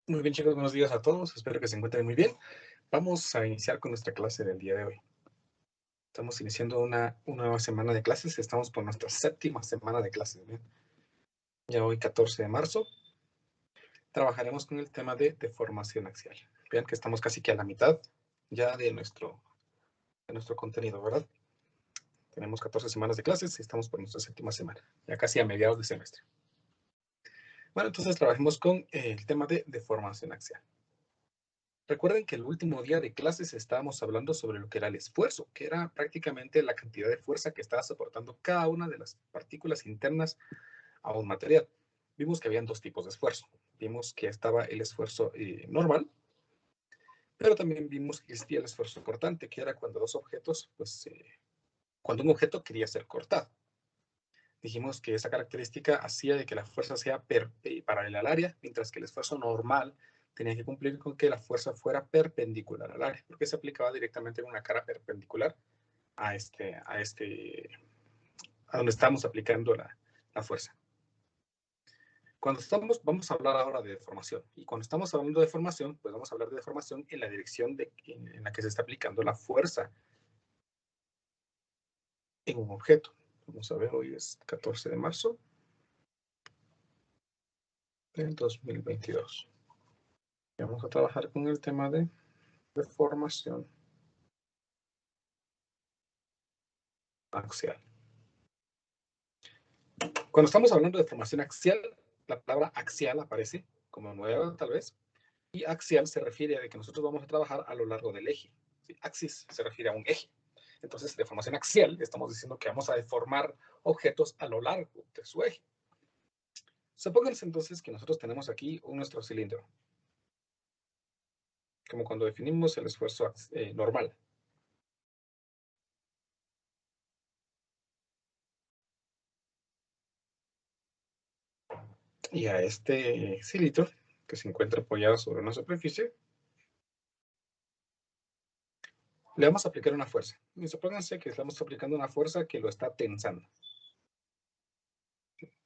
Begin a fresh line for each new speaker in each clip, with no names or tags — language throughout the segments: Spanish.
Muy bien, chicos, buenos días a todos. Espero que se encuentren muy bien. Vamos a iniciar con nuestra clase del día de hoy. Estamos iniciando una nueva semana de clases. Estamos por nuestra séptima semana de clases. ¿Bien? Ya hoy, 14 de marzo, trabajaremos con el tema de deformación axial. Vean que estamos casi que a la mitad ya de nuestro contenido, ¿verdad? Tenemos 14 semanas de clases y estamos por nuestra séptima semana, ya casi a mediados de semestre. Bueno, entonces trabajemos con el tema de deformación axial. Recuerden que el último día de clases estábamos hablando sobre lo que era el esfuerzo, que era prácticamente la cantidad de fuerza que estaba soportando cada una de las partículas internas a un material. Vimos que habían dos tipos de esfuerzo. Vimos que estaba el esfuerzo normal, pero también vimos que existía el esfuerzo cortante, que era cuando dos objetos, cuando un objeto quería ser cortado. Dijimos que esa característica hacía de que la fuerza sea paralela al área, mientras que el esfuerzo normal tenía que cumplir con que la fuerza fuera perpendicular al área, porque se aplicaba directamente en una cara perpendicular a donde estamos aplicando la fuerza. Vamos a hablar ahora de deformación. Y cuando estamos hablando de deformación, pues vamos a hablar de deformación en la dirección en la que se está aplicando la fuerza en un objeto. Vamos a ver, hoy es 14 de marzo del 2022. Y vamos a trabajar con el tema de deformación axial. Cuando estamos hablando de deformación axial, la palabra axial aparece como nueva tal vez, y axial se refiere a que nosotros vamos a trabajar a lo largo del eje. ¿Sí? Axis se refiere a un eje. Entonces, deformación axial, estamos diciendo que vamos a deformar objetos a lo largo de su eje. Supónganse entonces que nosotros tenemos aquí nuestro cilindro, como cuando definimos el esfuerzo normal. Y a este cilindro, que se encuentra apoyado sobre una superficie, le vamos a aplicar una fuerza. Y supónganse que le estamos aplicando una fuerza que lo está tensando.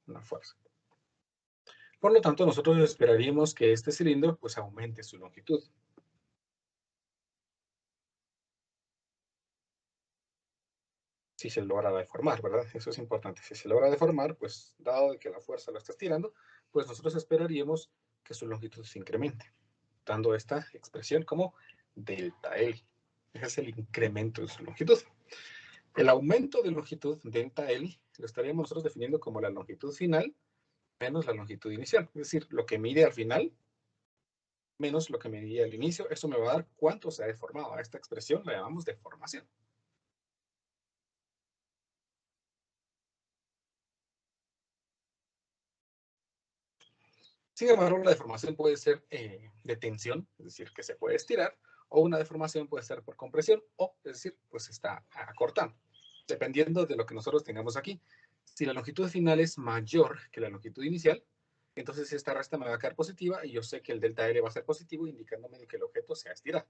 Una fuerza. Por lo tanto, nosotros esperaríamos que este cilindro pues aumente su longitud. Si se logra deformar, ¿verdad? Eso es importante. Si se logra deformar, pues dado que la fuerza lo está estirando, pues nosotros esperaríamos que su longitud se incremente, dando esta expresión como delta L. Ese es el incremento de su longitud. El aumento de longitud delta L lo estaríamos nosotros definiendo como la longitud final menos la longitud inicial. Es decir, lo que mide al final menos lo que medía al inicio. Eso me va a dar cuánto se ha deformado. A esta expresión la llamamos deformación. Sin embargo, la deformación puede ser de tensión, es decir, que se puede estirar, o una deformación puede ser por compresión, o es decir, pues se está acortando, dependiendo de lo que nosotros tengamos aquí. Si la longitud final es mayor que la longitud inicial, entonces esta resta me va a quedar positiva y yo sé que el delta L va a ser positivo, indicándome que el objeto se ha estirado.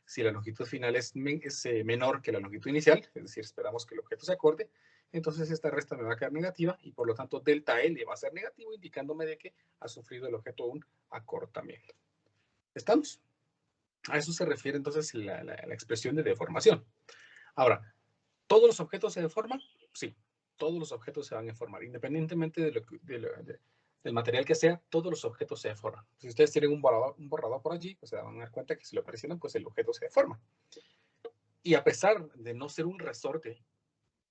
Si la longitud final es menor que la longitud inicial, es decir, esperamos que el objeto se acorte, entonces esta resta me va a quedar negativa y por lo tanto delta L va a ser negativo, indicándome de que ha sufrido el objeto un acortamiento. ¿Estamos? A eso se refiere entonces la expresión de deformación. Ahora, ¿todos los objetos se deforman? Sí, todos los objetos se van a deformar, independientemente del material que sea, todos los objetos se deforman. Si ustedes tienen un borrador por allí, pues se van a dar cuenta que si lo presionan, pues el objeto se deforma. Y a pesar de no ser un resorte,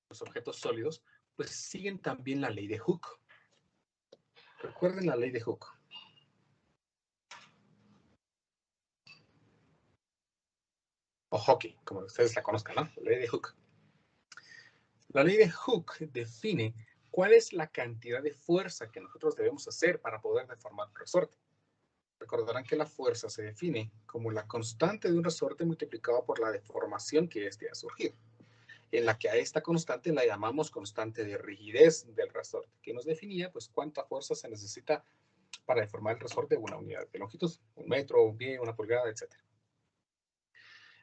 los objetos sólidos, pues siguen también la ley de Hooke. Recuerden la ley de Hooke. O hockey, como ustedes la conozcan, ¿no? La ley de Hooke. La ley de Hooke define cuál es la cantidad de fuerza que nosotros debemos hacer para poder deformar un resorte. Recordarán que la fuerza se define como la constante de un resorte multiplicado por la deformación que éste ha surgido, en la que a esta constante la llamamos constante de rigidez del resorte, que nos definía pues cuánta fuerza se necesita para deformar el resorte de una unidad de longitud, un metro, un pie, una pulgada, etc.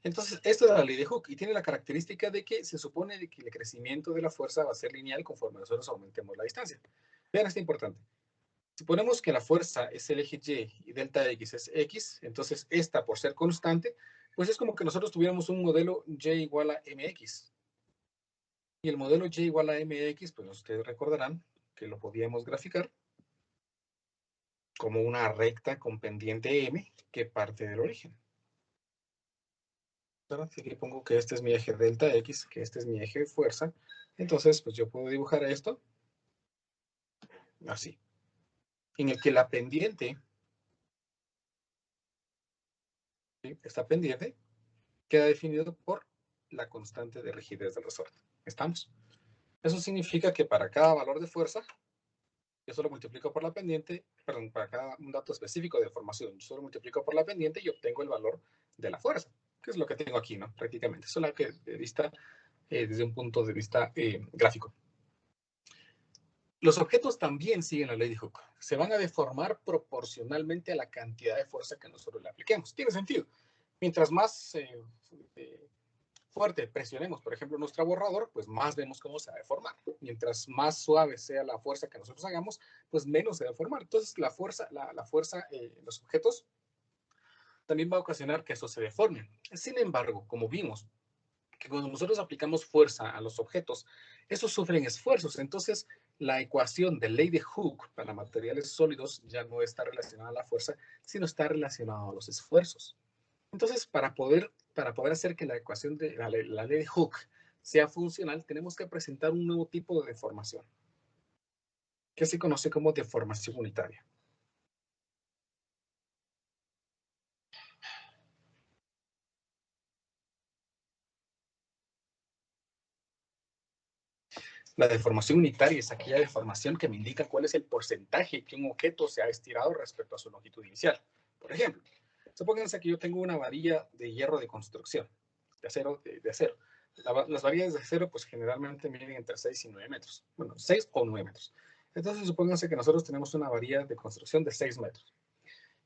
Entonces, esto es la ley de Hooke y tiene la característica de que se supone de que el crecimiento de la fuerza va a ser lineal conforme nosotros aumentemos la distancia. Vean, esto es importante. Si ponemos que la fuerza es el eje Y y delta X es X, entonces esta, por ser constante, pues es como que nosotros tuviéramos un modelo Y igual a MX. Y el modelo Y igual a MX, pues ustedes recordarán que lo podíamos graficar como una recta con pendiente M que parte del origen. Si aquí pongo que este es mi eje delta X, que este es mi eje de fuerza, entonces pues yo puedo dibujar esto así, en el que la pendiente, ¿sí? Esta pendiente queda definido por la constante de rigidez del resorte. ¿Estamos? Eso significa que para cada valor de fuerza, yo solo multiplico por la pendiente, perdón, para cada un dato específico de formación, yo solo multiplico por la pendiente y obtengo el valor de la fuerza, que es lo que tengo aquí, ¿no? Prácticamente, solo que de vista, desde un punto de vista gráfico. Los objetos también siguen la ley de Hooke. Se van a deformar proporcionalmente a la cantidad de fuerza que nosotros le apliquemos. Tiene sentido. Mientras más fuerte presionemos, por ejemplo, nuestro borrador, pues más vemos cómo se va a deformar. Mientras más suave sea la fuerza que nosotros hagamos, pues menos se va a deformar. Entonces, la fuerza en los objetos también va a ocasionar que eso se deforme. Sin embargo, como vimos, que cuando nosotros aplicamos fuerza a los objetos, esos sufren esfuerzos. Entonces, la ecuación de ley de Hooke para materiales sólidos ya no está relacionada a la fuerza, sino está relacionada a los esfuerzos. Entonces, para poder hacer que la ecuación de la ley de Hooke sea funcional, tenemos que presentar un nuevo tipo de deformación, que se conoce como deformación unitaria. La deformación unitaria es aquella deformación que me indica cuál es el porcentaje que un objeto se ha estirado respecto a su longitud inicial. Por ejemplo, supónganse que yo tengo una varilla de hierro de construcción, de acero. Las varillas de acero, pues generalmente miden entre 6 y 9 metros. Bueno, 6 o 9 metros. Entonces, supónganse que nosotros tenemos una varilla de construcción de 6 metros.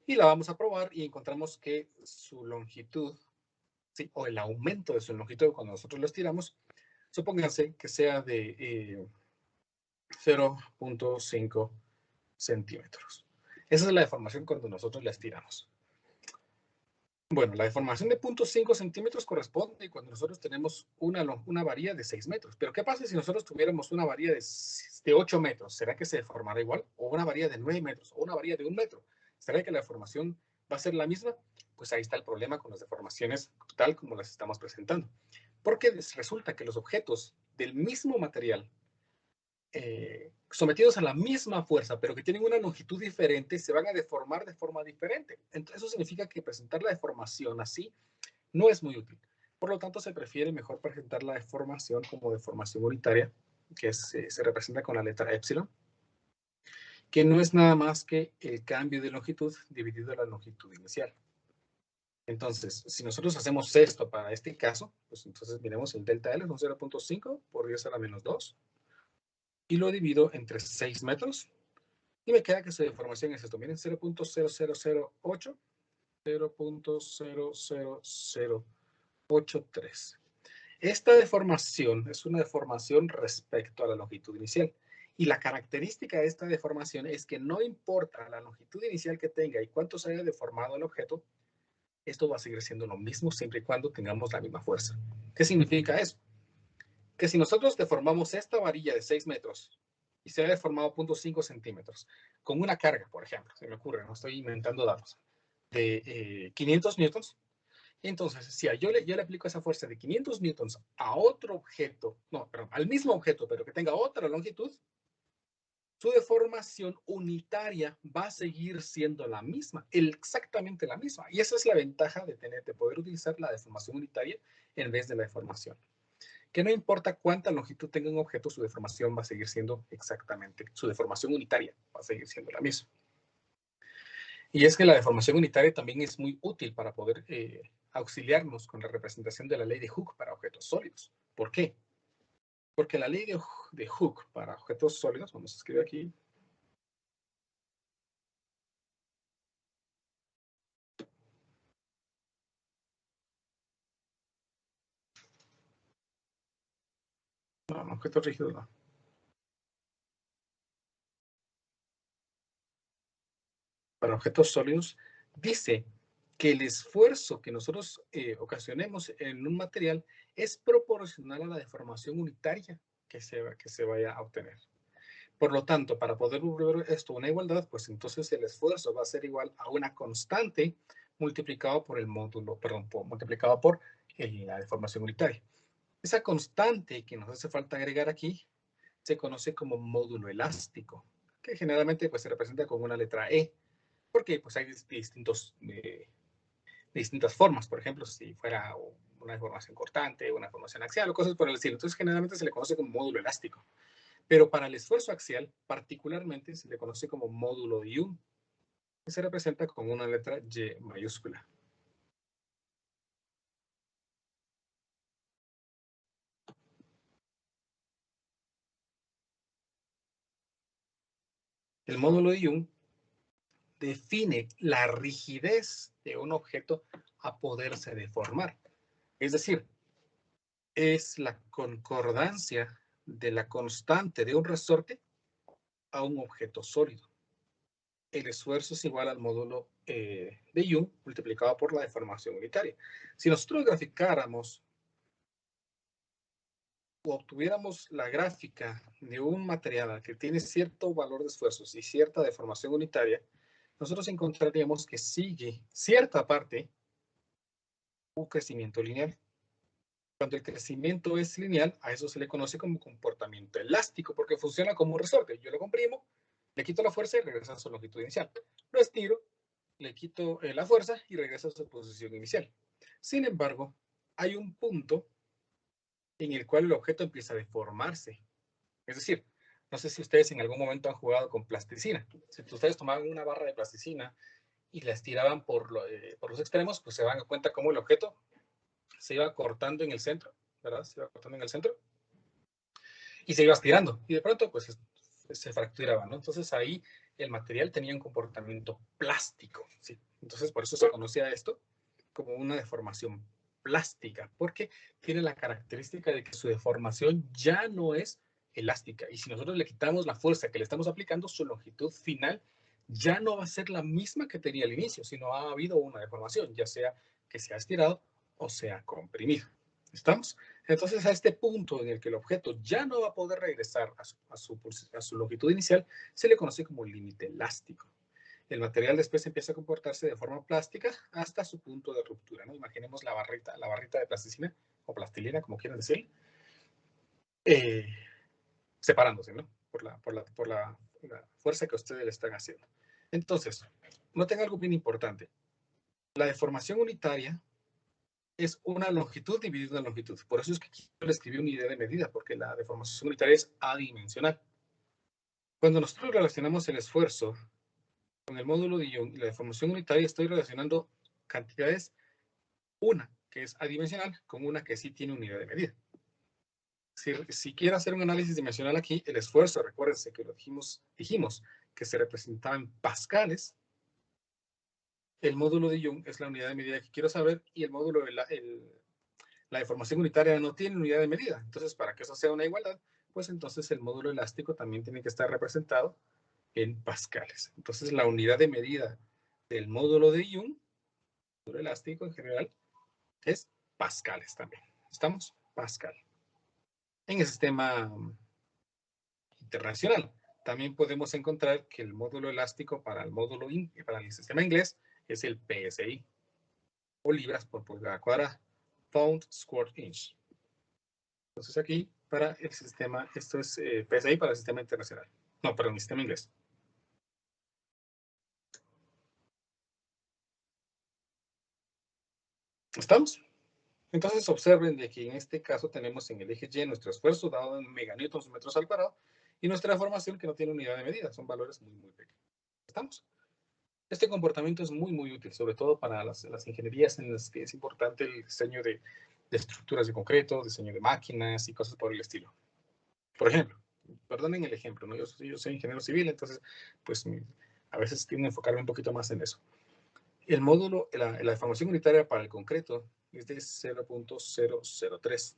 Y la vamos a probar y encontramos que su longitud, ¿sí? O el aumento de su longitud cuando nosotros lo estiramos, supónganse que sea de 0.5 centímetros. Esa es la deformación cuando nosotros la estiramos. Bueno, la deformación de 0.5 centímetros corresponde cuando nosotros tenemos una varilla de 6 metros. Pero ¿qué pasa si nosotros tuviéramos una varilla de 8 metros? ¿Será que se deformará igual? ¿O una varilla de 9 metros? ¿O una varilla de 1 metro? ¿Será que la deformación va a ser la misma? Pues ahí está el problema con las deformaciones tal como las estamos presentando. Porque resulta que los objetos del mismo material, sometidos a la misma fuerza, pero que tienen una longitud diferente, se van a deformar de forma diferente. Entonces, eso significa que presentar la deformación así no es muy útil. Por lo tanto, se prefiere mejor presentar la deformación como deformación unitaria, que se representa con la letra epsilon, que no es nada más que el cambio de longitud dividido la longitud inicial. Entonces, si nosotros hacemos esto para este caso, pues entonces miremos el delta L, es un 0.5 por 10 a la menos 2, y lo divido entre 6 metros, y me queda que su deformación es esto. Miren, 0.0008, 0.00083. Esta deformación es una deformación respecto a la longitud inicial. Y la característica de esta deformación es que no importa la longitud inicial que tenga y cuánto se haya deformado el objeto, esto va a seguir siendo lo mismo siempre y cuando tengamos la misma fuerza. ¿Qué significa eso? Que si nosotros deformamos esta varilla de 6 metros y se ha deformado 0.5 centímetros con una carga, por ejemplo, se me ocurre, no estoy inventando datos, de 500 newtons, entonces si yo le aplico esa fuerza de 500 newtons a otro objeto, no, perdón, al mismo objeto, pero que tenga otra longitud, su deformación unitaria va a seguir siendo la misma, exactamente la misma. Y esa es la ventaja de poder utilizar la deformación unitaria en vez de la deformación. Que no importa cuánta longitud tenga un objeto, su deformación va a seguir siendo exactamente, su deformación unitaria va a seguir siendo la misma. Y es que la deformación unitaria también es muy útil para poder auxiliarnos con la representación de la ley de Hooke para objetos sólidos. ¿Por qué? Porque la ley de Hooke para objetos sólidos, vamos a escribir aquí, no, objetos rígidos no. para objetos sólidos, dice que el esfuerzo que nosotros ocasionemos en un material es proporcional a la deformación unitaria que se vaya a obtener. Por lo tanto, para poder volver esto a una igualdad, pues entonces el esfuerzo va a ser igual a una constante multiplicado por el módulo, perdón, multiplicado por la deformación unitaria. Esa constante que nos hace falta agregar aquí se conoce como módulo elástico, que generalmente pues, se representa con una letra E, porque pues, hay distintas formas. Por ejemplo, si fuera una deformación cortante, una deformación axial o cosas por el estilo. Entonces, generalmente se le conoce como módulo elástico. Pero para el esfuerzo axial, particularmente, se le conoce como módulo de Young, que se representa con una letra Y mayúscula. El módulo de Young define la rigidez de un objeto a poderse deformar. Es decir, es la concordancia de la constante de un resorte a un objeto sólido. El esfuerzo es igual al módulo de Young multiplicado por la deformación unitaria. Si nosotros graficáramos o obtuviéramos la gráfica de un material que tiene cierto valor de esfuerzos y cierta deformación unitaria, nosotros encontraríamos que sigue cierta parte un crecimiento lineal. Cuando el crecimiento es lineal, a eso se le conoce como comportamiento elástico, porque funciona como un resorte. Yo lo comprimo, le quito la fuerza y regresa a su longitud inicial. Lo estiro, le quito la fuerza y regresa a su posición inicial. Sin embargo, hay un punto en el cual el objeto empieza a deformarse. Es decir, no sé si ustedes en algún momento han jugado con plasticina. Si ustedes tomaban una barra de plasticina y la estiraban por los extremos, pues se dan cuenta cómo el objeto se iba cortando en el centro, ¿verdad? Se iba cortando en el centro y se iba estirando. Y de pronto, pues se fracturaba, ¿no? Entonces ahí el material tenía un comportamiento plástico, ¿sí? Entonces por eso se conocía esto como una deformación plástica, porque tiene la característica de que su deformación ya no es elástica. Y si nosotros le quitamos la fuerza que le estamos aplicando, su longitud final ya no va a ser la misma que tenía al inicio, sino ha habido una deformación, ya sea que se ha estirado o sea comprimido. ¿Estamos? Entonces, a este punto en el que el objeto ya no va a poder regresar a su longitud inicial, se le conoce como límite elástico. El material después empieza a comportarse de forma plástica hasta su punto de ruptura, ¿no? Imaginemos la barrita de plasticina o plastilina, como quieran decir, eh, separándose, ¿no? Por la fuerza que ustedes le están haciendo. Entonces, noten algo bien importante. La deformación unitaria es una longitud dividida en una longitud. Por eso es que aquí yo le escribí una unidad de medida, porque la deformación unitaria es adimensional. Cuando nosotros relacionamos el esfuerzo con el módulo de Young y la deformación unitaria, estoy relacionando cantidades, una que es adimensional con una que sí tiene unidad de medida. Si quiero hacer un análisis dimensional aquí, el esfuerzo, recuérdense que lo dijimos que se representaba en pascales. El módulo de Young es la unidad de medida que quiero saber y el módulo de la deformación unitaria no tiene unidad de medida. Entonces, para que eso sea una igualdad, pues entonces el módulo elástico también tiene que estar representado en pascales. Entonces, la unidad de medida del módulo de Young, módulo elástico en general, es pascales también. ¿Estamos? Pascal. En el sistema internacional, también podemos encontrar que el módulo elástico para el sistema inglés es el PSI, o libras por pulgada cuadrada, pound square inch. Entonces aquí para el sistema, esto es PSI para el sistema internacional. No, para el sistema inglés. ¿Estamos? Entonces observen de que en este caso tenemos en el eje Y nuestro esfuerzo dado en meganewtons metros al cuadrado y nuestra deformación que no tiene unidad de medida, son valores muy, muy pequeños. ¿Estamos? Este comportamiento es muy, muy útil, sobre todo para las ingenierías en las que es importante el diseño de estructuras de concreto, diseño de máquinas y cosas por el estilo. Por ejemplo, perdonen el ejemplo, ¿no? Yo soy ingeniero civil, entonces, pues a veces tiendo a enfocarme un poquito más en eso. El módulo, la deformación unitaria para el concreto es de 0.003.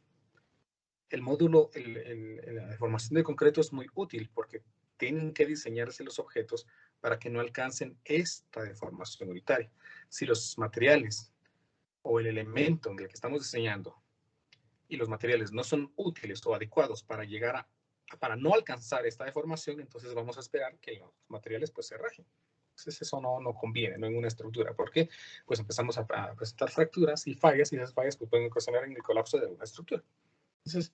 El módulo, la deformación de concreto es muy útil porque tienen que diseñarse los objetos para que no alcancen esta deformación unitaria. Si los materiales o el elemento en el que estamos diseñando y los materiales no son útiles o adecuados para llegar para no alcanzar esta deformación, entonces vamos a esperar que los materiales pues se rajen. Entonces eso no conviene, no en una estructura. ¿Por qué? Pues empezamos a presentar fracturas y fallas, y esas fallas pues, pueden ocasionar en el colapso de una estructura. Entonces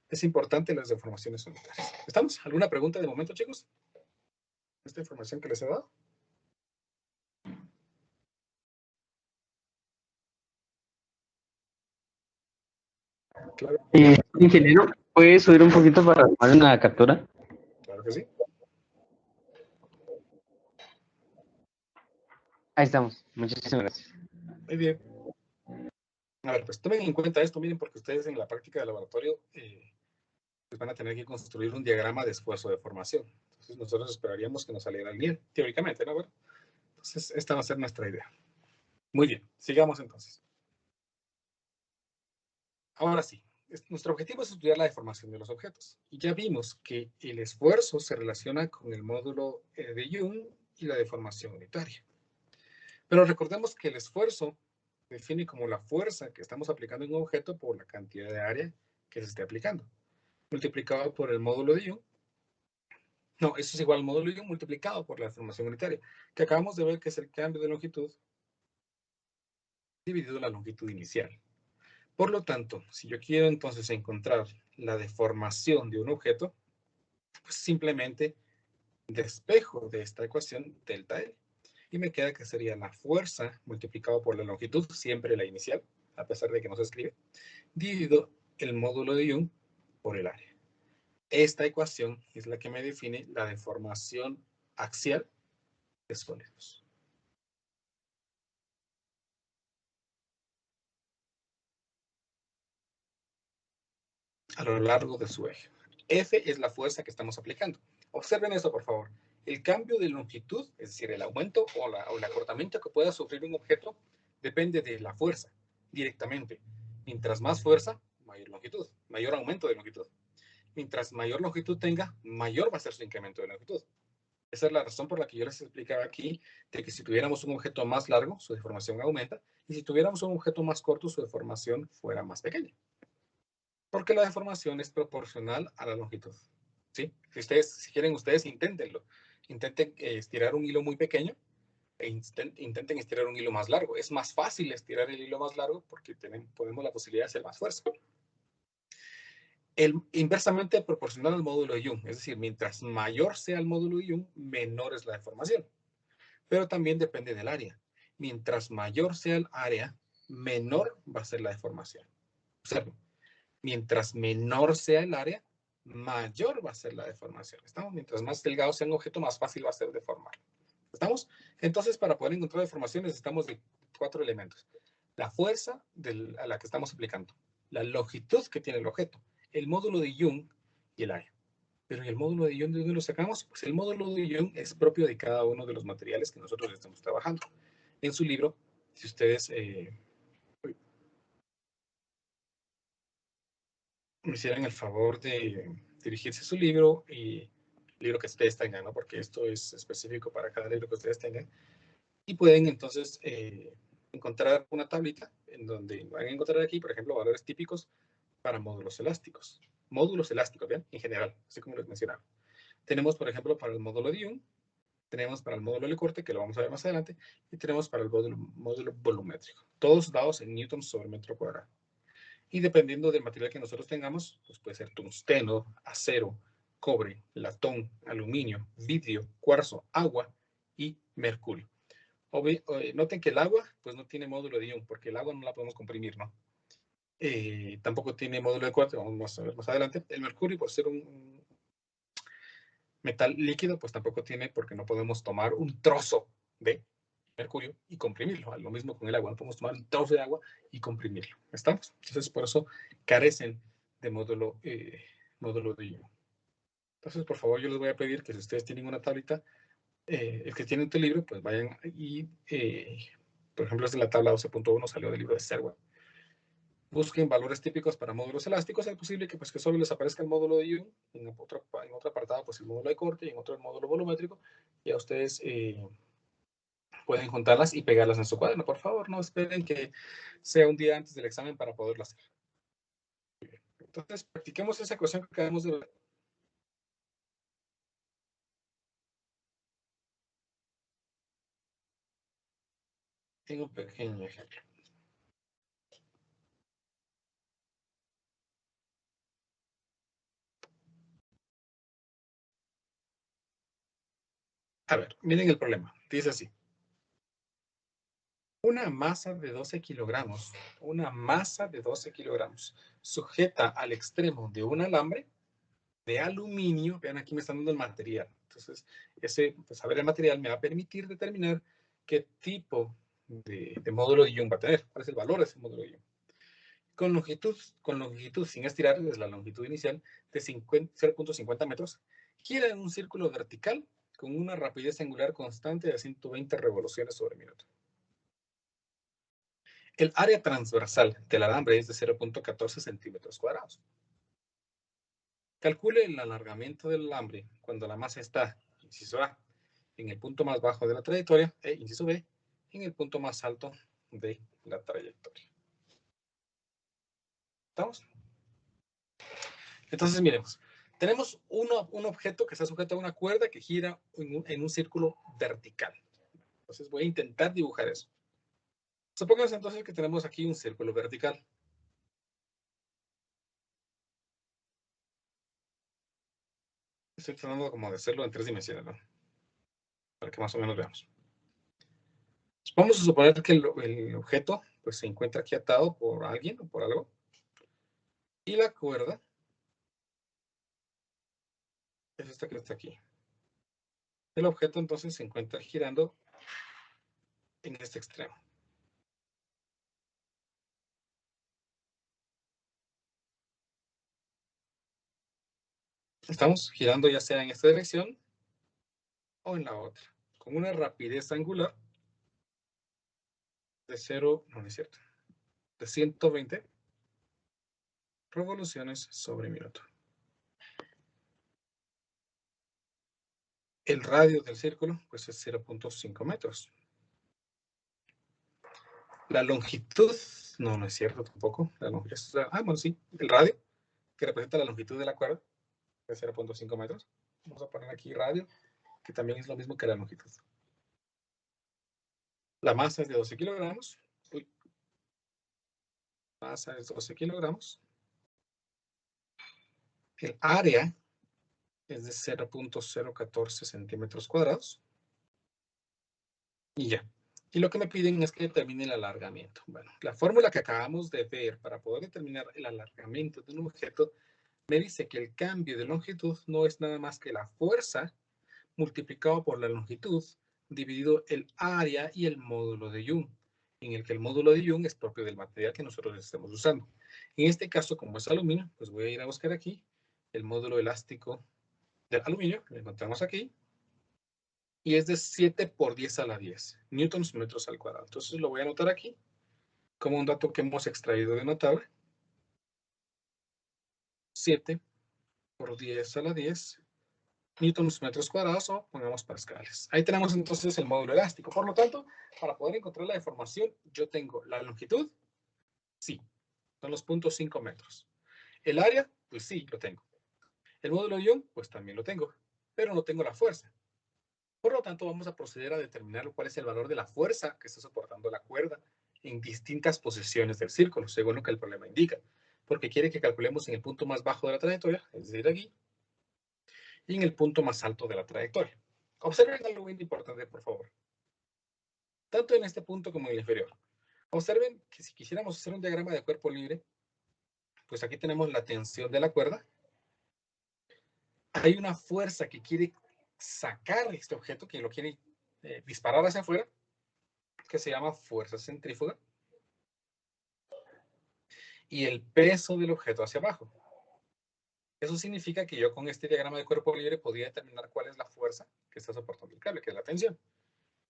es importante las deformaciones unitarias. ¿Estamos? ¿Alguna pregunta de momento, chicos? ¿Esta información que les he dado? Claro.
Ingeniero, ¿puede subir un poquito para tomar una captura?
Claro que sí.
Ahí estamos. Muchísimas gracias.
Muy bien. A ver, pues tomen en cuenta esto, miren, porque ustedes en la práctica de laboratorio pues van a tener que construir un diagrama de esfuerzo de formación. Entonces nosotros esperaríamos que nos saliera bien, teóricamente, ¿no? Entonces esta va a ser nuestra idea. Muy bien, sigamos entonces. Ahora sí, nuestro objetivo es estudiar la deformación de los objetos. Y ya vimos que el esfuerzo se relaciona con el módulo de Young y la deformación unitaria. Pero recordemos que el esfuerzo define como la fuerza que estamos aplicando en un objeto por la cantidad de área que se esté aplicando, multiplicado por el módulo de Young. No, eso es igual al módulo de Young multiplicado por la deformación unitaria, que acabamos de ver que es el cambio de longitud dividido la longitud inicial. Por lo tanto, si yo quiero entonces encontrar la deformación de un objeto, pues simplemente despejo de esta ecuación delta L. Y me queda que sería la fuerza multiplicado por la longitud, siempre la inicial, a pesar de que no se escribe, dividido el módulo de Young por el área. Esta ecuación es la que me define la deformación axial de sólidos. A lo largo de su eje. F es la fuerza que estamos aplicando. Observen esto, por favor. El cambio de longitud, es decir, el aumento o el acortamiento que pueda sufrir un objeto, depende de la fuerza directamente. Mientras más fuerza, mayor longitud, mayor aumento de longitud. Mientras mayor longitud tenga, mayor va a ser su incremento de longitud. Esa es la razón por la que yo les explicaba aquí de que si tuviéramos un objeto más largo, su deformación aumenta, y si tuviéramos un objeto más corto, su deformación fuera más pequeña. Porque la deformación es proporcional a la longitud. ¿Sí? Si quieren, ustedes inténtenlo. Intenten estirar un hilo muy pequeño e intenten estirar un hilo más largo. Es más fácil estirar el hilo más largo porque podemos la posibilidad de hacer más fuerza. Inversamente proporcional al módulo de Young. Es decir, mientras mayor sea el módulo de Young, menor es la deformación. Pero también depende del área. Mientras mayor sea el área, menor va a ser la deformación. Observen. Mientras menor sea el área, mayor va a ser la deformación. ¿Estamos? Mientras más delgado sea un objeto, más fácil va a ser deformarlo. ¿Estamos? Entonces, para poder encontrar deformaciones, necesitamos de 4 elementos. La fuerza a la que estamos aplicando, la longitud que tiene el objeto, el módulo de Young y el área. Pero ¿y el módulo de Young de dónde lo sacamos? Pues el módulo de Young es propio de cada uno de los materiales que nosotros estamos trabajando. En su libro, si ustedes me hicieran el favor de dirigirse a su libro y el libro que ustedes tengan, ¿no? Porque esto es específico para cada libro que ustedes tengan. Y pueden entonces encontrar una tablita en donde van a encontrar aquí, por ejemplo, valores típicos para módulos elásticos. Módulos elásticos, ¿bien? En general, así como les mencionaba. Tenemos, por ejemplo, para el módulo de Young, tenemos para el módulo de corte, que lo vamos a ver más adelante, y tenemos para el módulo volumétrico. Todos dados en newtons sobre metro cuadrado. Y dependiendo del material que nosotros tengamos, pues puede ser tungsteno, acero, cobre, latón, aluminio, vidrio, cuarzo, agua y mercurio. Noten que el agua pues no tiene módulo de Young, porque el agua no la podemos comprimir, ¿no? Tampoco tiene módulo de corte, vamos a ver más adelante. El mercurio, por ser un metal líquido, pues tampoco tiene, porque no podemos tomar un trozo de mercurio y comprimirlo. Lo mismo con el agua, no podemos tomar un trozo de agua y comprimirlo. ¿Estamos? Entonces, por eso carecen de módulo de Young. Entonces, por favor, yo les voy a pedir que si ustedes tienen una tablita, el que tienen tu libro, pues vayan y, por ejemplo, es de la tabla 12.1, salió del libro de Serwa. Busquen valores típicos para módulos elásticos. Es posible que, pues, que solo les aparezca el módulo de Young, en otro apartado pues el módulo de corte y en otro el módulo volumétrico. Ya ustedes pueden juntarlas y pegarlas en su cuaderno. Por favor, no esperen que sea un día antes del examen para poderlo hacer. Entonces, practiquemos esa ecuación que acabamos de ver. En un pequeño ejemplo. A ver, miren el problema. Dice así. Una masa de 12 kilogramos, sujeta al extremo de un alambre de aluminio. Vean, aquí me están dando el material. Entonces, saber el material me va a permitir determinar qué tipo de módulo de Young va a tener, cuál es el valor de ese módulo de Young. Con longitud sin estirar, es la longitud inicial, de 0.50 metros, gira en un círculo vertical con una rapidez angular constante de 120 revoluciones sobre minuto. El área transversal del alambre es de 0.14 centímetros cuadrados. Calcule el alargamiento del alambre cuando la masa está, inciso A, en el punto más bajo de la trayectoria, e inciso B, en el punto más alto de la trayectoria. ¿Estamos? Entonces, miremos. Tenemos un objeto que está sujeto a una cuerda que gira en un círculo vertical. Entonces, voy a intentar dibujar eso. Supongamos entonces que tenemos aquí un círculo vertical. Estoy tratando como de hacerlo en 3 dimensiones, ¿no? Para que más o menos veamos. Vamos a suponer que el objeto pues, se encuentra aquí atado por alguien o por algo. Y la cuerda es esta que está aquí. El objeto entonces se encuentra girando en este extremo. Estamos girando ya sea en esta dirección o en la otra, con una rapidez angular de 0, no es cierto, de 120 revoluciones sobre minuto. El radio del círculo pues es 0.5 metros. La longitud, no es cierto tampoco. Bueno, sí, el radio, que representa la longitud de la cuerda, es 0.5 metros. Vamos a poner aquí radio, que también es lo mismo que la longitud. La masa es de 12 kilogramos. Masa es 12 kilogramos. El área es de 0.014 centímetros cuadrados. Y ya. Y lo que me piden es que determine el alargamiento. Bueno, la fórmula que acabamos de ver para poder determinar el alargamiento de un objeto me dice que el cambio de longitud no es nada más que la fuerza multiplicado por la longitud dividido el área y el módulo de Young, en el que el módulo de Young es propio del material que nosotros estemos usando. En este caso, como es aluminio, pues voy a ir a buscar aquí el módulo elástico del aluminio, que lo encontramos aquí, y es de 7 por 10 a la 10 newtons metros al cuadrado. Entonces lo voy a anotar aquí como un dato que hemos extraído de una tabla. 7 por 10 a la 10 newtons metros cuadrados, o pongamos pascales. Ahí tenemos entonces el módulo elástico. Por lo tanto, para poder encontrar la deformación, yo tengo la longitud, sí, son los 0.5 metros. El área, pues sí, lo tengo. El módulo de Young, pues también lo tengo, pero no tengo la fuerza. Por lo tanto, vamos a proceder a determinar cuál es el valor de la fuerza que está soportando la cuerda en distintas posiciones del círculo, según lo que el problema indica. Porque quiere que calculemos en el punto más bajo de la trayectoria, es decir, aquí, y en el punto más alto de la trayectoria. Observen algo muy importante, por favor. Tanto en este punto como en el inferior. Observen que si quisiéramos hacer un diagrama de cuerpo libre, pues aquí tenemos la tensión de la cuerda. Hay una fuerza que quiere sacar este objeto, que lo quiere disparar hacia afuera, que se llama fuerza centrífuga. Y el peso del objeto hacia abajo. Eso significa que yo con este diagrama de cuerpo libre podría determinar cuál es la fuerza que está soportando el cable, que es la tensión.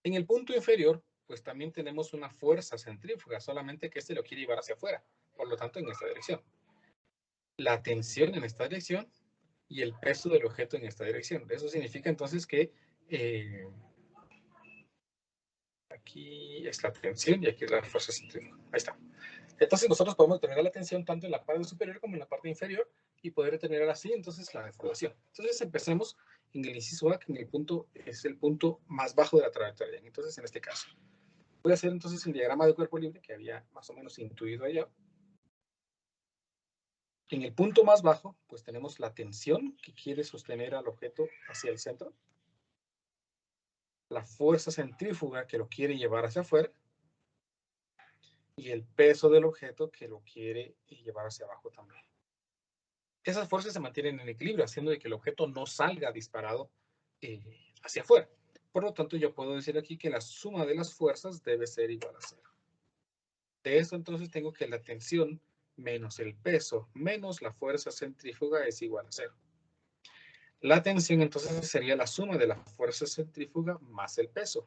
En el punto inferior, pues también tenemos una fuerza centrífuga, solamente que este lo quiere llevar hacia afuera, por lo tanto en esta dirección. La tensión en esta dirección y el peso del objeto en esta dirección. Eso significa entonces que aquí es la tensión y aquí es la fuerza centrífuga. Ahí está. Entonces nosotros podemos determinar la tensión tanto en la parte superior como en la parte inferior y poder determinar así entonces la deformación. Entonces empecemos en el inciso A, que en el punto es el punto más bajo de la trayectoria. Entonces en este caso voy a hacer entonces el diagrama de cuerpo libre que había más o menos intuido allá. En el punto más bajo, pues tenemos la tensión que quiere sostener al objeto hacia el centro, la fuerza centrífuga que lo quiere llevar hacia afuera y el peso del objeto que lo quiere llevar hacia abajo también. Esas fuerzas se mantienen en equilibrio, haciendo de que el objeto no salga disparado hacia afuera. Por lo tanto, yo puedo decir aquí que la suma de las fuerzas debe ser igual a 0. De esto entonces tengo que la tensión menos el peso menos la fuerza centrífuga es igual a 0. La tensión entonces sería la suma de la fuerza centrífuga más el peso.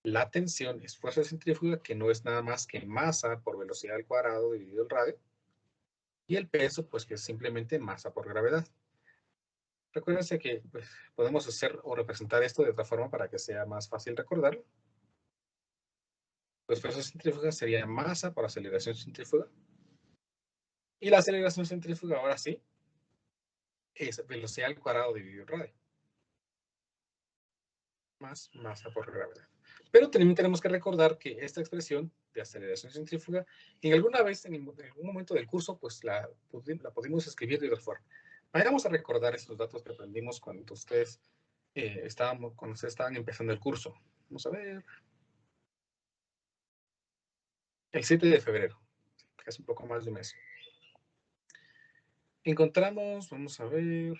La tensión es fuerza centrífuga, que no es nada más que masa por velocidad al cuadrado dividido el radio. Y el peso, pues que es simplemente masa por gravedad. Recuérdense que pues, podemos hacer o representar esto de otra forma para que sea más fácil recordarlo. Pues fuerza centrífuga sería masa por aceleración centrífuga. Y la aceleración centrífuga, ahora sí, es velocidad al cuadrado dividido el radio. Más masa por gravedad. Pero también tenemos que recordar que esta expresión de aceleración centrífuga, en alguna vez, en algún momento del curso, pues la pudimos escribir de otra forma. Vamos a recordar estos datos que aprendimos cuando ustedes estaban empezando el curso. Vamos a ver. El 7 de febrero, casi un poco más de un mes. Encontramos, vamos a ver.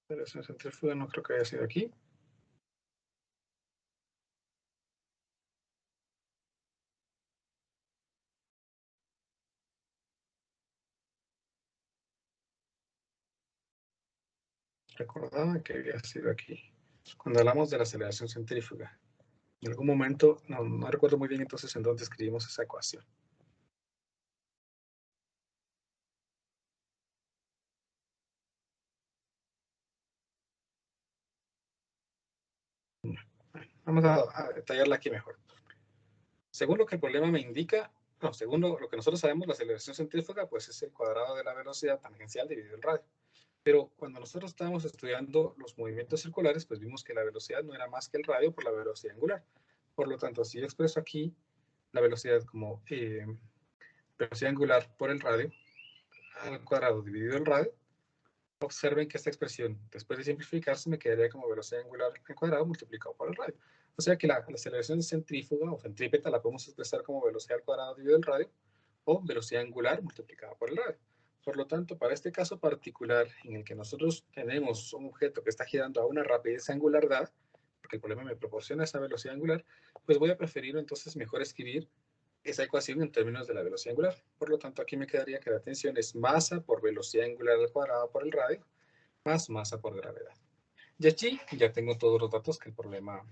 Aceleración centrífuga, no creo que haya sido aquí. Recordaba que había sido aquí. Cuando hablamos de la aceleración centrífuga. En algún momento, no recuerdo muy bien entonces en dónde escribimos esa ecuación. Vamos a detallarla aquí mejor. Según lo que el problema me indica, según lo que nosotros sabemos, la aceleración centrífuga pues es el cuadrado de la velocidad tangencial dividido el radio. Pero cuando nosotros estábamos estudiando los movimientos circulares, pues vimos que la velocidad no era más que el radio por la velocidad angular. Por lo tanto, si yo expreso aquí la velocidad como velocidad angular por el radio al cuadrado dividido el radio, observen que esta expresión, después de simplificarse, me quedaría como velocidad angular al cuadrado multiplicado por el radio. O sea que la aceleración centrífuga o centrípeta la podemos expresar como velocidad al cuadrado dividido el radio o velocidad angular multiplicada por el radio. Por lo tanto, para este caso particular en el que nosotros tenemos un objeto que está girando a una rapidez angular dada, porque el problema me proporciona esa velocidad angular, pues voy a preferir entonces mejor escribir esa ecuación en términos de la velocidad angular. Por lo tanto, aquí me quedaría que la tensión es masa por velocidad angular al cuadrado por el radio, más masa por gravedad. Y aquí ya tengo todos los datos que el problema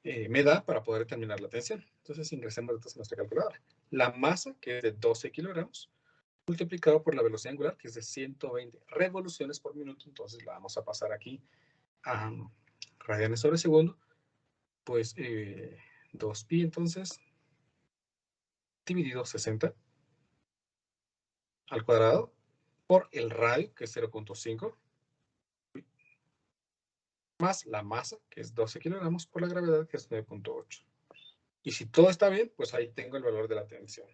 me da para poder determinar la tensión. Entonces ingresemos datos en nuestra calculadora. La masa, que es de 12 kilogramos, multiplicado por la velocidad angular, que es de 120 revoluciones por minuto. Entonces la vamos a pasar aquí a radianes sobre segundo. Pues 2pi entonces, dividido 60 al cuadrado por el radio, que es 0.5, más la masa, que es 12 kilogramos, por la gravedad, que es 9.8. Y si todo está bien, pues ahí tengo el valor de la tensión.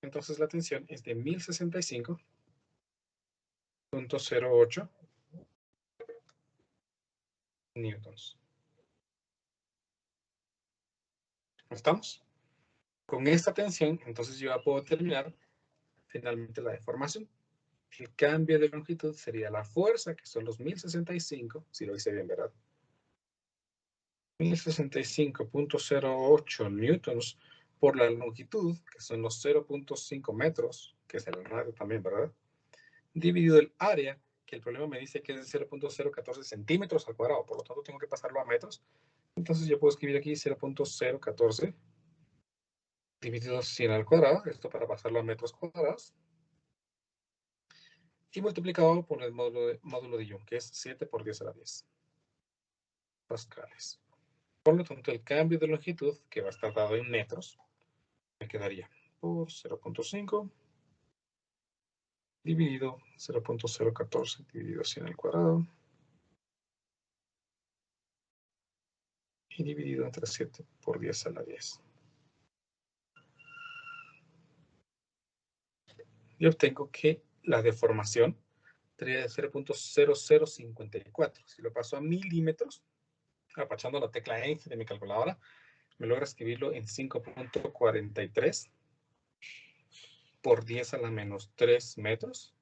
Entonces la tensión es de 1065.08 newtons. ¿Estamos? Con esta tensión, entonces yo ya puedo determinar finalmente la deformación. El cambio de longitud sería la fuerza, que son los 1065, si lo hice bien, ¿verdad? 1065.08 newtons por la longitud, que son los 0.5 metros, que es el radio también, ¿verdad? Dividido el área, que el problema me dice que es de 0.014 centímetros al cuadrado, por lo tanto tengo que pasarlo a metros. Entonces yo puedo escribir aquí 0.014 dividido 100 al cuadrado, esto para pasarlo a metros cuadrados, y multiplicado por el módulo de Young, que es 7 por 10 a la 10 pascales. Por lo tanto, el cambio de longitud, que va a estar dado en metros, me quedaría por 0.5 dividido 0.014 dividido 100 al cuadrado y dividido entre 7 por 10 a la 10. Y obtengo que la deformación sería de 0.0054. Si lo paso a milímetros, apachando la tecla Enter de mi calculadora, me logra escribirlo en 5.43 por 10 a la menos 3 metros.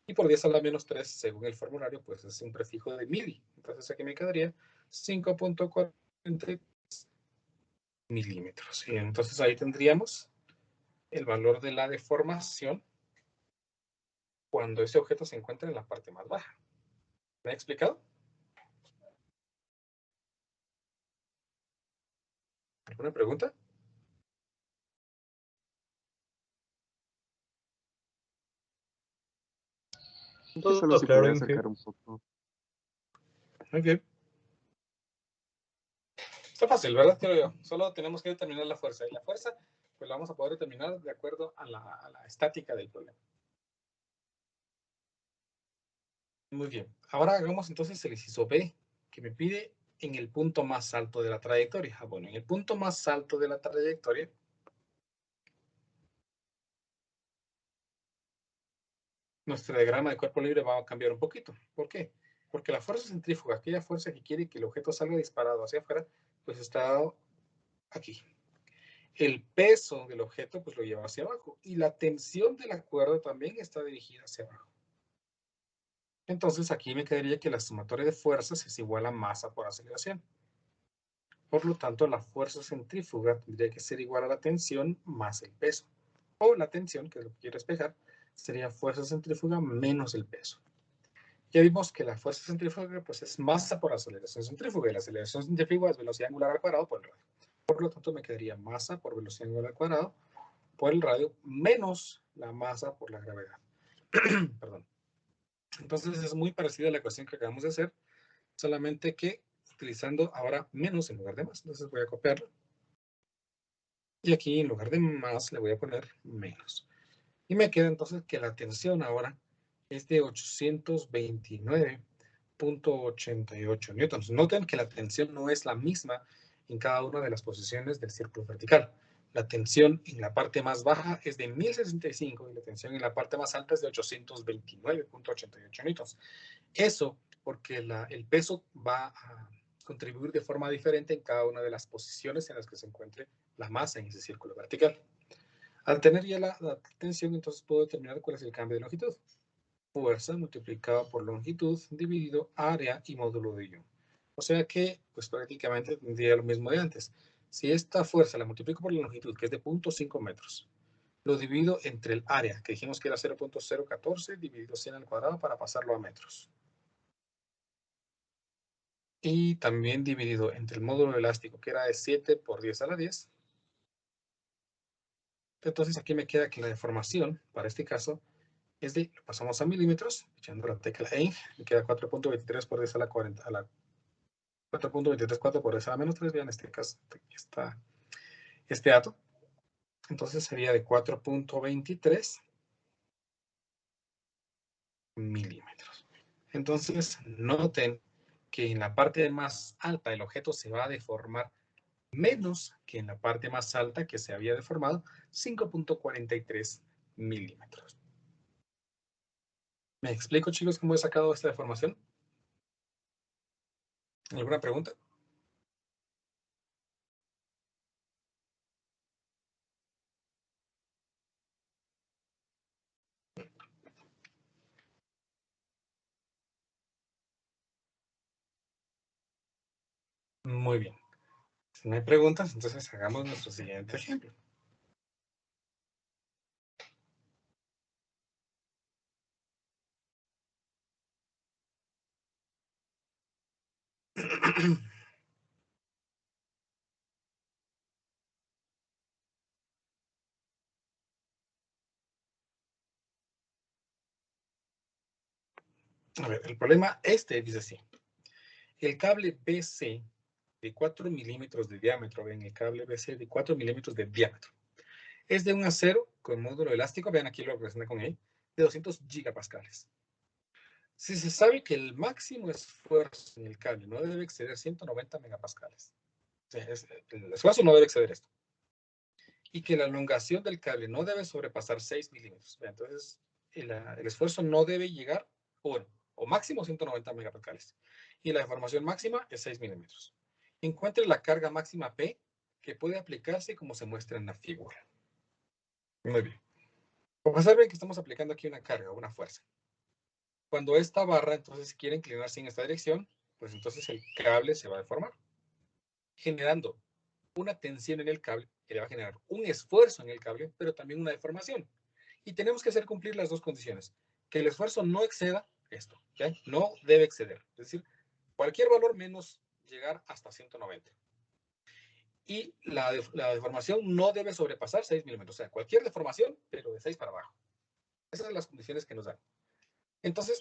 Y por 10 a la menos 3, según el formulario, pues es un prefijo de mili. Entonces aquí me quedaría 5.43 milímetros. Y entonces ahí tendríamos el valor de la deformación cuando ese objeto se encuentra en la parte más baja. ¿Me he explicado? ¿Alguna pregunta?
Solo si
claro,
podría
Inge.
acercar un poco.
Muy bien. Está fácil, ¿verdad? Creo yo. Solo tenemos que determinar la fuerza. Y la fuerza, pues la vamos a poder determinar de acuerdo a la estática del problema. Muy bien. Ahora hagamos entonces el inciso B, que me pide en el punto más alto de la trayectoria. Bueno, en el punto más alto de la trayectoria, nuestro diagrama de cuerpo libre va a cambiar un poquito. ¿Por qué? Porque la fuerza centrífuga, aquella fuerza que quiere que el objeto salga disparado hacia afuera, pues está aquí. El peso del objeto pues lo lleva hacia abajo y la tensión de la cuerda también está dirigida hacia abajo. Entonces aquí me quedaría que la sumatoria de fuerzas es igual a masa por aceleración. Por lo tanto, la fuerza centrífuga tendría que ser igual a la tensión más el peso. O la tensión, que es lo que quiero despejar, sería fuerza centrífuga menos el peso. Ya vimos que la fuerza centrífuga pues, es masa por aceleración centrífuga, y la aceleración centrífuga es velocidad angular al cuadrado por el radio. Por lo tanto, me quedaría masa por velocidad angular al cuadrado por el radio menos la masa por la gravedad. Perdón. Entonces es muy parecida a la ecuación que acabamos de hacer, solamente que utilizando ahora menos en lugar de más. Entonces voy a copiarlo. Y aquí en lugar de más le voy a poner menos. Y me queda entonces que la tensión ahora es de 829.88 newtons. Noten que la tensión no es la misma en cada una de las posiciones del círculo vertical. La tensión en la parte más baja es de 1065 y la tensión en la parte más alta es de 829.88 newtons. Eso porque el peso va a contribuir de forma diferente en cada una de las posiciones en las que se encuentre la masa en ese círculo vertical. Al tener ya la tensión, entonces puedo determinar cuál es el cambio de longitud. Fuerza multiplicado por longitud dividido área y módulo de Young. O sea que, pues prácticamente tendría lo mismo de antes. Si esta fuerza la multiplico por la longitud, que es de 0.5 metros, lo divido entre el área, que dijimos que era 0.014, dividido 100 al cuadrado para pasarlo a metros. Y también dividido entre el módulo elástico, que era de 7 por 10 a la 10. Entonces aquí me queda que la deformación, para este caso, es de, lo pasamos a milímetros, echando la tecla E, me queda 4.23 por 10 a la 40, a la 4.234 por 10 a la menos 3, vean este caso, este dato. Entonces sería de 4.23 milímetros. Entonces noten que en la parte más alta el objeto se va a deformar menos que en la parte más alta que se había deformado, 5.43 milímetros. ¿Me explico, chicos, cómo he sacado esta deformación? ¿Alguna pregunta? Muy bien. Si no hay preguntas, entonces hagamos nuestro siguiente ejemplo. A ver, el problema dice así. El cable BC de 4 milímetros de diámetro, ven, el cable BC de 4 milímetros de diámetro, es de un acero con módulo elástico, vean aquí lo representa con E, de 200 gigapascales. Si se sabe que el máximo esfuerzo en el cable no debe exceder 190 megapascales, o sea, el esfuerzo no debe exceder esto, y que la elongación del cable no debe sobrepasar 6 milímetros, entonces el esfuerzo no debe llegar, o máximo 190 megapascales, y la deformación máxima es 6 milímetros. Encuentre la carga máxima P que puede aplicarse como se muestra en la figura. Muy bien. Vamos a ver que estamos aplicando aquí una carga, una fuerza. Cuando esta barra entonces quiere inclinarse en esta dirección, pues entonces el cable se va a deformar, generando una tensión en el cable que le va a generar un esfuerzo en el cable, pero también una deformación. Y tenemos que hacer cumplir las dos condiciones. Que el esfuerzo no exceda esto, ¿ya? No debe exceder. Es decir, cualquier valor menos llegar hasta 190. Y la deformación no debe sobrepasar 6 milímetros. O sea, cualquier deformación, pero de 6 para abajo. Esas son las condiciones que nos dan. Entonces,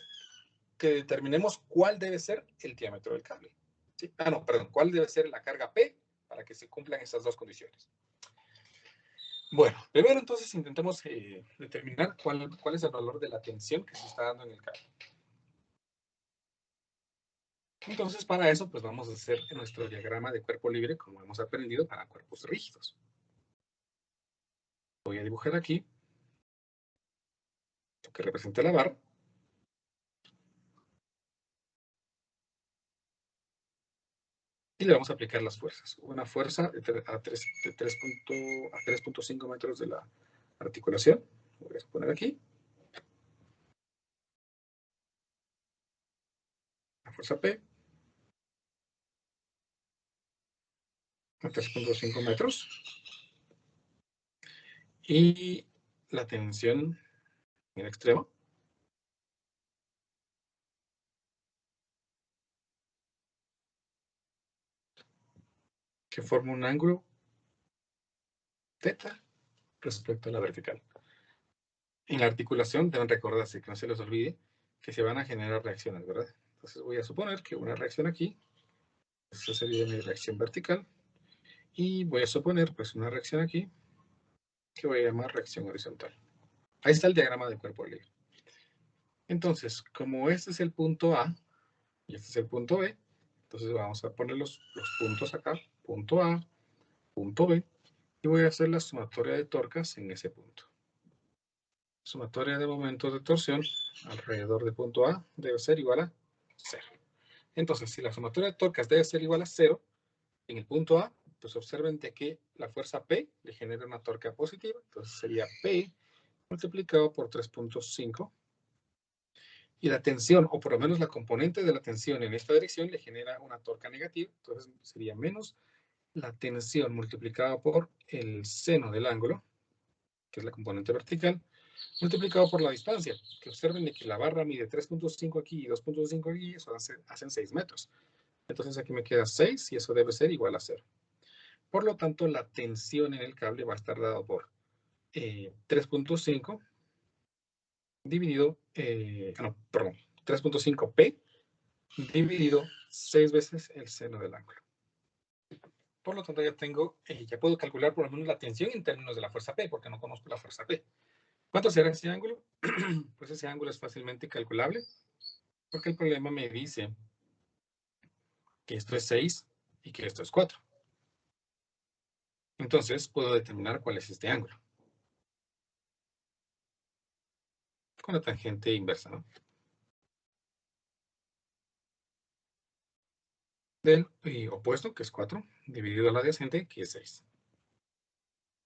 que determinemos cuál debe ser el diámetro del cable. ¿Sí? No, perdón, cuál debe ser la carga P para que se cumplan esas dos condiciones. Bueno, primero entonces intentemos determinar cuál es el valor de la tensión que se está dando en el cable. Entonces, para eso, pues vamos a hacer nuestro diagrama de cuerpo libre, como hemos aprendido, para cuerpos rígidos. Voy a dibujar aquí lo que representa la barra. Y le vamos a aplicar las fuerzas. Una fuerza a 3.5 metros de la articulación. Lo voy a poner aquí. La fuerza P. A 3.5 metros. Y la tensión en el extremo. Que forma un ángulo θ respecto a la vertical. En la articulación deben recordarse, que no se les olvide, que se van a generar reacciones, ¿verdad? Entonces voy a suponer que una reacción aquí, esta sería mi reacción vertical, y voy a suponer pues una reacción aquí, que voy a llamar reacción horizontal. Ahí está el diagrama del cuerpo libre. Entonces, como este es el punto A, y este es el punto B, entonces vamos a poner los puntos acá, punto A, punto B, y voy a hacer la sumatoria de torcas en ese punto. Sumatoria de momentos de torsión alrededor del punto A debe ser igual a 0. Entonces, si la sumatoria de torcas debe ser igual a 0 en el punto A, pues observen de que la fuerza P le genera una torca positiva, entonces sería P multiplicado por 3.5, y la tensión, o por lo menos la componente de la tensión en esta dirección, le genera una torca negativa, entonces sería menos la tensión multiplicada por el seno del ángulo, que es la componente vertical, multiplicado por la distancia, que observen que la barra mide 3.5 aquí y 2.5 aquí, eso hacen 6 metros. Entonces aquí me queda 6 y eso debe ser igual a 0. Por lo tanto, la tensión en el cable va a estar dado por 3.5 dividido, 3.5P dividido 6 veces el seno del ángulo. Por lo tanto, ya puedo calcular por lo menos la tensión en términos de la fuerza P, porque no conozco la fuerza P. ¿Cuánto será ese ángulo? Pues ese ángulo es fácilmente calculable, porque el problema me dice que esto es 6 y que esto es 4. Entonces, puedo determinar cuál es este ángulo. Con la tangente inversa, ¿no? Del opuesto, que es 4, dividido al adyacente, que es 6.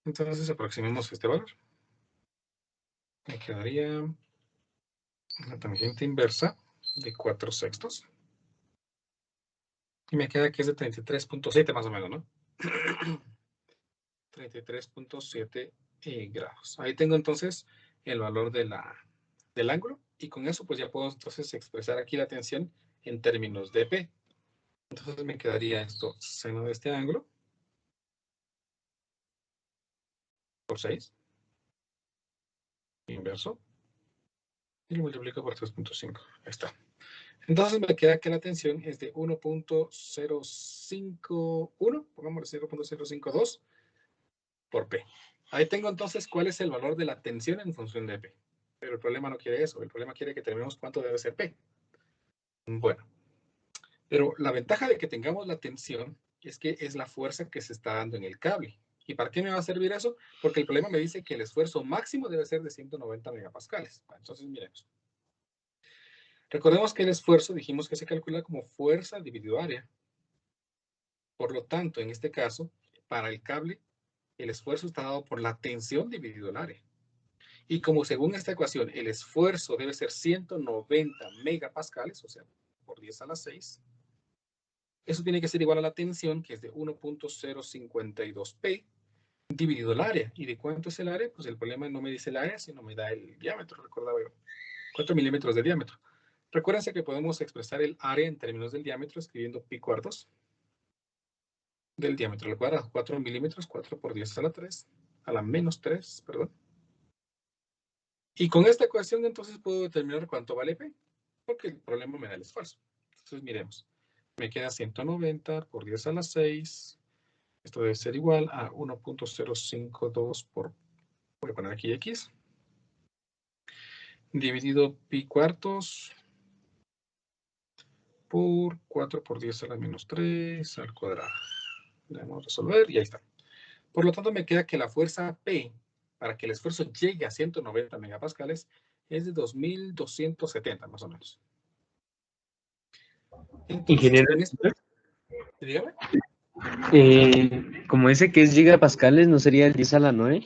Entonces, aproximemos este valor. Me quedaría la tangente inversa de 4 sextos. Y me queda que es de 33.7 más o menos, ¿no? 33.7 grados. Ahí tengo entonces el valor del ángulo. Y con eso pues ya puedo entonces expresar aquí la tensión en términos de P. Entonces me quedaría esto, seno de este ángulo, por 6, inverso, y lo multiplico por 3.5. Ahí está. Entonces me queda que la tensión es de 1.051, pongamos 0.052 por P. Ahí tengo entonces cuál es el valor de la tensión en función de P. Pero el problema no quiere eso, el problema quiere que terminemos cuánto debe ser P. Bueno, pero la ventaja de que tengamos la tensión es que es la fuerza que se está dando en el cable. ¿Y para qué me va a servir eso? Porque el problema me dice que el esfuerzo máximo debe ser de 190 megapascales. Entonces, miremos. Recordemos que el esfuerzo dijimos que se calcula como fuerza dividido área. Por lo tanto, en este caso, para el cable, el esfuerzo está dado por la tensión dividido el área. Y como según esta ecuación, el esfuerzo debe ser 190 megapascales, o sea, por 10 a la 6, eso tiene que ser igual a la tensión, que es de 1.052P, dividido el área. ¿Y de cuánto es el área? Pues el problema no me dice el área, sino me da el diámetro, recordaba yo. 4 milímetros de diámetro. Recuérdense que podemos expresar el área en términos del diámetro escribiendo pi cuartos del diámetro al cuadrado. 4 milímetros, 4 por 10 a la 3, a la menos 3, perdón. Y con esta ecuación entonces puedo determinar cuánto vale P, porque el problema me da el esfuerzo. Entonces miremos. Me queda 190 por 10 a la 6. Esto debe ser igual a 1.052 por, voy a poner aquí X, dividido pi cuartos por 4 por 10 a la menos 3 al cuadrado. Le vamos a resolver y ahí está. Por lo tanto, me queda que la fuerza P, para que el esfuerzo llegue a 190 megapascales, es de 2.270 más o menos. Entonces,
Ingeniero,
con esto, dígame.
como ese que es gigapascales, ¿no sería el 10 a la 9?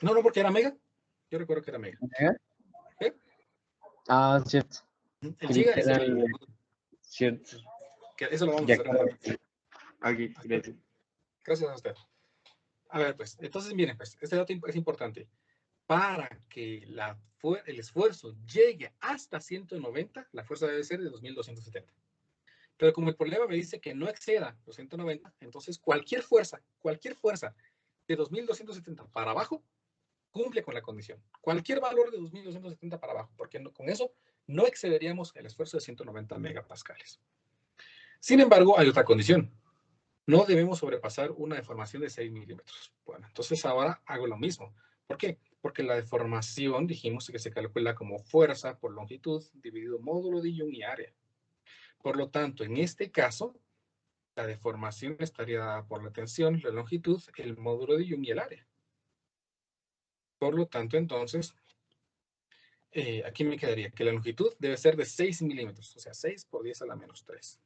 No, no, porque era mega. Yo recuerdo que era mega. ¿Eh?
Ah, cierto.
El
Creí
giga
que
es
era
el...
cierto.
Que eso lo vamos a
Ya
hacer más
acabo.
adelante.
Aquí, gracias.
Gracias a usted. A ver, pues, entonces miren, pues, este dato es importante. Para que el esfuerzo llegue hasta 190, la fuerza debe ser de 2.270. Pero como el problema me dice que no exceda los 190, entonces cualquier fuerza de 2.270 para abajo cumple con la condición. Cualquier valor de 2.270 para abajo, porque con eso no excederíamos el esfuerzo de 190 megapascales. Sin embargo, hay otra condición. No debemos sobrepasar una deformación de 6 milímetros. Bueno, entonces ahora hago lo mismo. ¿Por qué? Porque la deformación dijimos que se calcula como fuerza por longitud dividido módulo de Young y área. Por lo tanto, en este caso, la deformación estaría dada por la tensión, la longitud, el módulo de Young y el área. Por lo tanto, entonces, aquí me quedaría que la longitud debe ser de 6 milímetros, o sea, 6 por 10 a la menos 3.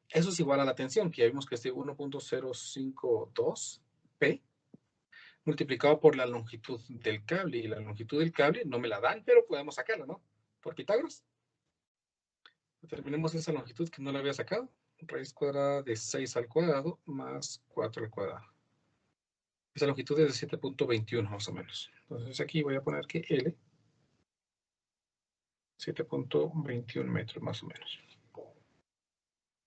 Eso es igual a la tensión, que ya vimos que es de 1.052 P multiplicado por la longitud del cable. Y la longitud del cable no me la dan, pero podemos sacarla, ¿no? Por Pitágoras. Determinemos esa longitud que no la había sacado. Raíz cuadrada de 6 al cuadrado más 4 al cuadrado. Esa longitud es de 7.21 más o menos. Entonces aquí voy a poner que L, 7.21 metros más o menos.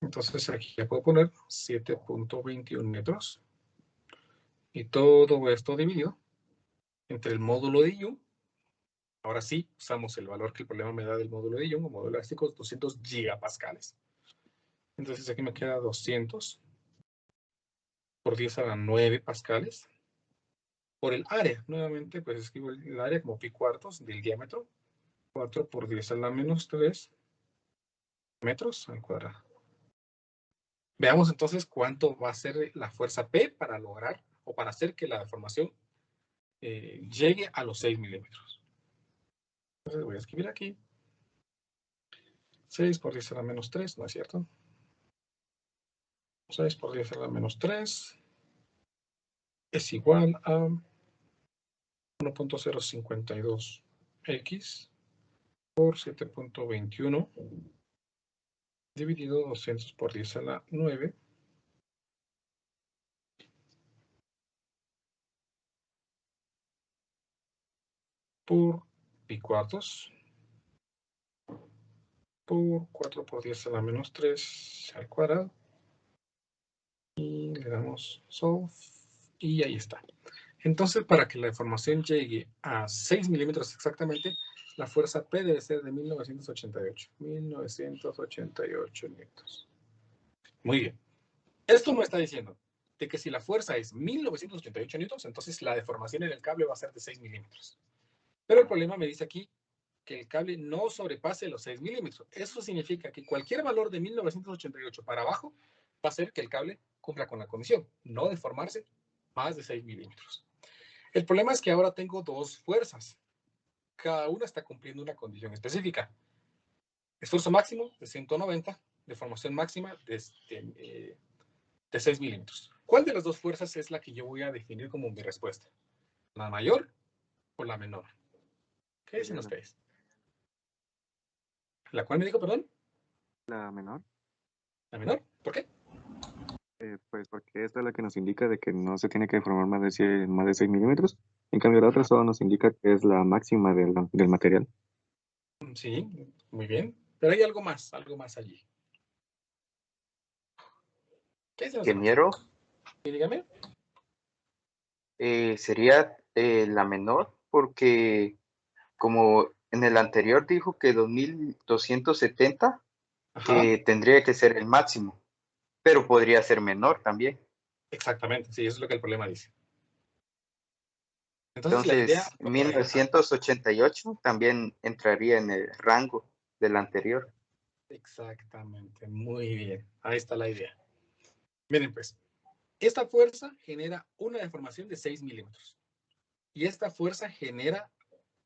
Entonces aquí ya puedo poner 7.21 metros. Y todo esto dividido entre el módulo de Young. Ahora sí, usamos el valor que el problema me da del módulo de Young o módulo elástico, 200 gigapascales. Entonces aquí me queda 200 por 10 a la 9 pascales. Por el área, nuevamente, pues escribo el área como pi cuartos del diámetro. 4 por 10 a la menos 3 metros al cuadrado. Veamos entonces cuánto va a ser la fuerza P para lograr o para hacer que la deformación llegue a los 6 milímetros. Entonces voy a escribir aquí 6 por 10 a la menos 3, ¿no es cierto? 6 por 10 a la menos 3 es igual a 1.052x por 7.21 dividido 200 por 10 a la 9 por pi cuartos por 4 por 10 a la menos 3 al cuadrado. Y le damos solve. Y ahí está. Entonces, para que la deformación llegue a 6 milímetros exactamente, la fuerza P debe ser de 1988. 1988 newtons. Muy bien. Esto me está diciendo de que si la fuerza es 1988 newtons, entonces la deformación en el cable va a ser de 6 milímetros. Pero el problema me dice aquí que el cable no sobrepase los 6 milímetros. Eso significa que cualquier valor de 1988 para abajo va a hacer que el cable cumpla con la condición, no deformarse más de 6 milímetros. El problema es que ahora tengo dos fuerzas. Cada una está cumpliendo una condición específica. Esfuerzo máximo de 190, deformación máxima de 6 milímetros. ¿Cuál de las dos fuerzas es la que yo voy a definir como mi respuesta? ¿La mayor o la menor? ¿Qué dicen ustedes? ¿La cual me dijo, perdón?
La menor.
¿La menor? ¿Por qué?
Pues porque esta es la que nos indica de que no se tiene que deformar más de 6 milímetros. En cambio, la otra solo nos indica que es la máxima del material.
Sí, muy bien. Pero hay algo más allí. ¿Qué es eso?
Ingeniero,
Dígame.
sería la menor porque como en el anterior dijo que 2270 tendría que ser el máximo, pero podría ser menor también.
Exactamente, sí, eso es lo que el problema dice. Entonces la idea...
1988 también entraría en el rango del anterior.
Exactamente, muy bien. Ahí está la idea. Miren pues, esta fuerza genera una deformación de 6 milímetros. Y esta fuerza genera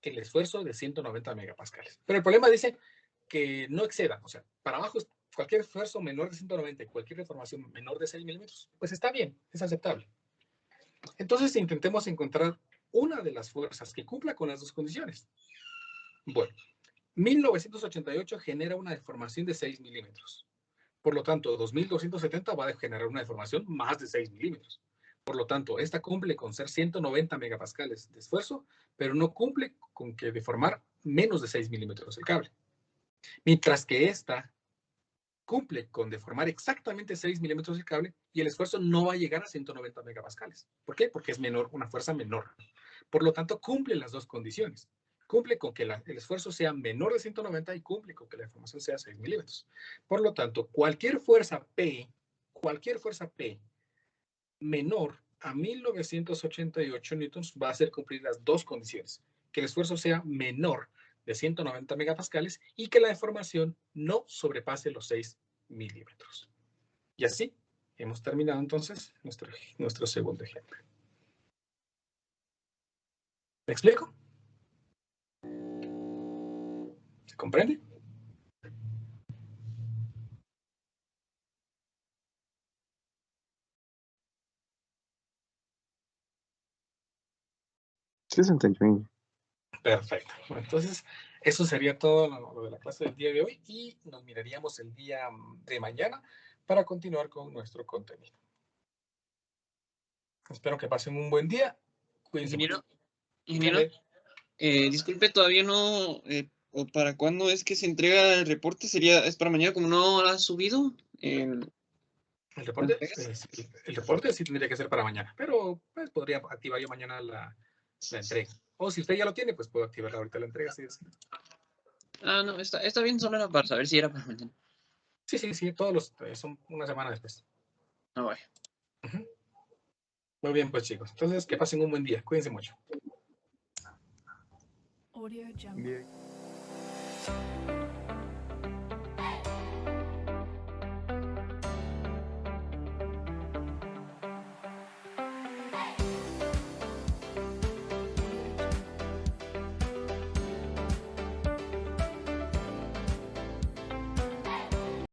el esfuerzo de 190 megapascales. Pero el problema dice que no exceda, o sea, para abajo cualquier esfuerzo menor de 190 y cualquier deformación menor de 6 milímetros, pues está bien, es aceptable. Entonces intentemos encontrar una de las fuerzas que cumpla con las dos condiciones. Bueno, 1988 genera una deformación de 6 milímetros. Por lo tanto, 2270 va a generar una deformación más de 6 milímetros. Por lo tanto, esta cumple con ser 190 megapascales de esfuerzo, pero no cumple con que deformar menos de 6 milímetros el cable. Mientras que esta cumple con deformar exactamente 6 milímetros el cable y el esfuerzo no va a llegar a 190 megapascales. ¿Por qué? Porque es menor, una fuerza menor. Por lo tanto, cumple las dos condiciones. Cumple con que el esfuerzo sea menor de 190 y cumple con que la deformación sea 6 milímetros. Por lo tanto, cualquier fuerza P menor a 1988 newtons va a hacer cumplir las dos condiciones. Que el esfuerzo sea menor de 190 megapascales y que la deformación no sobrepase los 6 milímetros. Y así hemos terminado entonces nuestro segundo ejemplo. ¿Me explico? ¿Se comprende?
Sí, se entendió.
Perfecto. Entonces, eso sería todo lo de la clase del día de hoy y nos miraríamos el día de mañana para continuar con nuestro contenido. Espero que pasen un buen día. Cuídense mucho.
Ingeniero, disculpe, todavía no, o ¿para cuándo es que se entrega el reporte? ¿Es para mañana como no lo ha subido?
¿El reporte? El reporte sí tendría que ser para mañana, pero pues, podría activar yo mañana la entrega. O si usted ya lo tiene, pues puedo activar ahorita la entrega.
No, está bien, solo era para saber si era para mañana.
Sí, todos los son una semana después.
Vaya.
Muy bien, pues chicos. Entonces, que pasen un buen día. Cuídense mucho.
Bien.